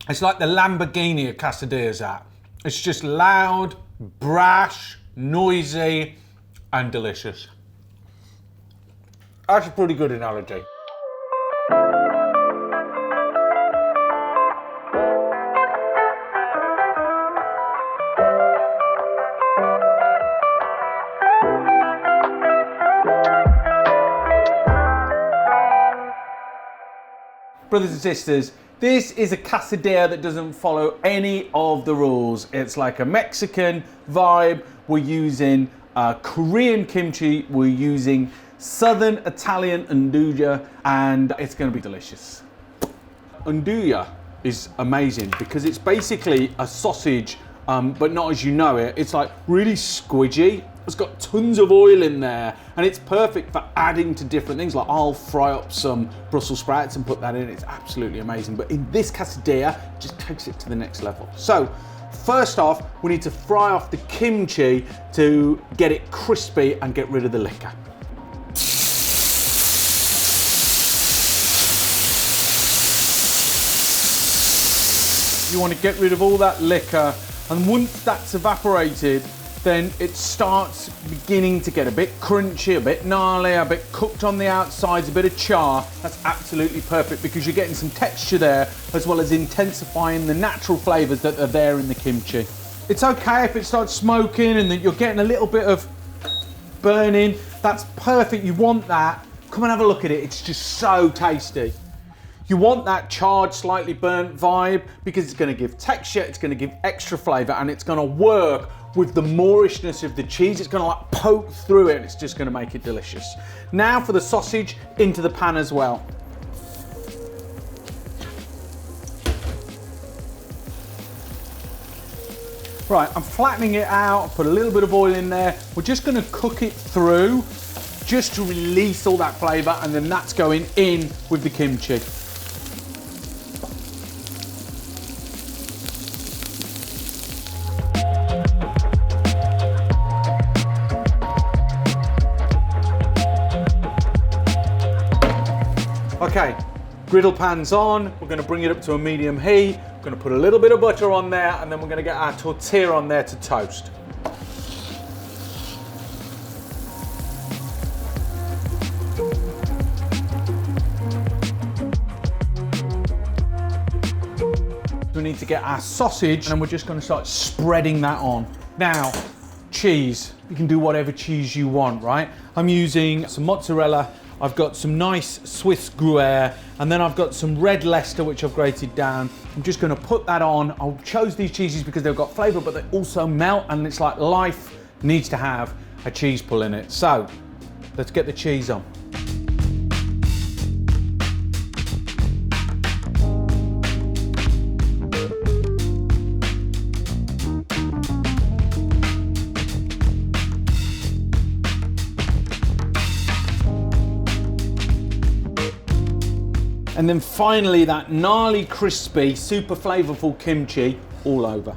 It's like the Lamborghini of quesadillas at. It's just loud, brash, noisy, and delicious. That's a pretty good analogy. Brothers and sisters, this is a quesadilla that doesn't follow any of the rules. It's like a Mexican vibe. We're using Korean kimchi. We're using Southern Italian Nduja, and it's going to be delicious. Nduja is amazing because it's basically a sausage, but not as you know it. It's like really squidgy. It's got tons of oil in there, and it's perfect for adding to different things. Like I'll fry up some Brussels sprouts and put that in. It's absolutely amazing. But in this quesadilla, it just takes it to the next level. So first off, we need to fry off the kimchi to get it crispy and get rid of the liquor. You want to get rid of all that liquor, and once that's evaporated, then it starts beginning to get a bit crunchy, a bit gnarly, a bit cooked on the outsides, a bit of char. That's absolutely perfect because you're getting some texture there as well as intensifying the natural flavours that are there in the kimchi. It's okay if it starts smoking and that you're getting a little bit of burning. That's perfect, you want that. Come and have a look at it, it's just so tasty. You want that charred, slightly burnt vibe because it's going to give texture, it's going to give extra flavour, and it's going to work with the Moorishness of the cheese. It's going to like poke through it, and it's just going to make it delicious. Now for the sausage into the pan as well. Right, I'm flattening it out, put a little bit of oil in there. We're just going to cook it through just to release all that flavour, and then that's going in with the kimchi. Okay, griddle pan's on. We're going to bring it up to a medium heat. We're going to put a little bit of butter on there, and then we're going to get our tortilla on there to toast. We need to get our sausage, and we're just going to start spreading that on. Now, cheese. You can do whatever cheese you want, right? I'm using some mozzarella. I've got some nice Swiss Gruyere, and then I've got some red Leicester, which I've grated down. I'm just gonna put that on. I chose these cheeses because they've got flavor, but they also melt, and it's like life needs to have a cheese pull in it. So, let's get the cheese on. And then finally, that gnarly, crispy, super flavorful kimchi all over.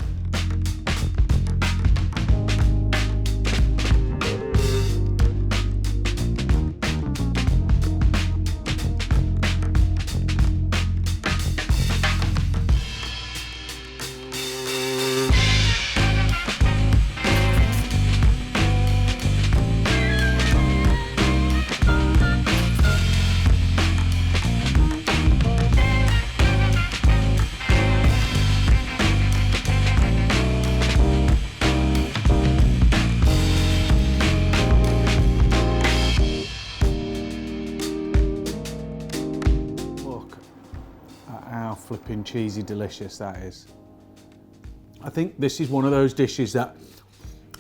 Flipping cheesy delicious that is. I think this is one of those dishes that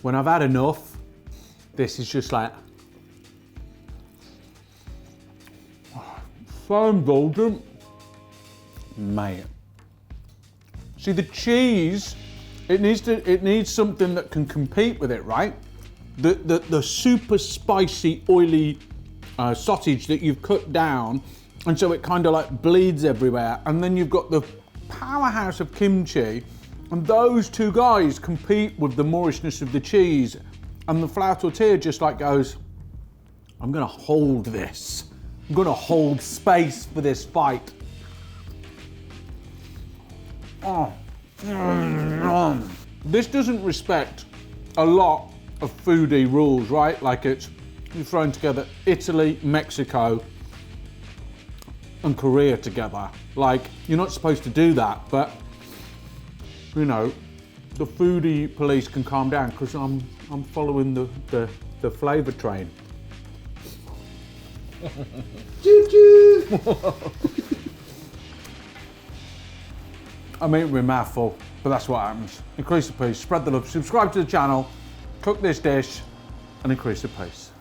when I've had enough, this is just like so indulgent, mate. See, the cheese, it needs something that can compete with it, right? The super spicy, oily sausage that you've cut down, and so it kind of like bleeds everywhere. And then you've got the powerhouse of kimchi, and those two guys compete with the Moorishness of the cheese. And the flour tortilla just like goes, I'm gonna hold this. I'm gonna hold space for this fight. Oh. This doesn't respect a lot of foodie rules, right? Like you're throwing together Italy, Mexico, and Korea together. Like, you're not supposed to do that, but you know, the foodie police can calm down because I'm following the flavour train. Choo choo! I'm eating with a mouthful, but that's what happens. Increase the pace, spread the love, subscribe to the channel, cook this dish, and increase the pace.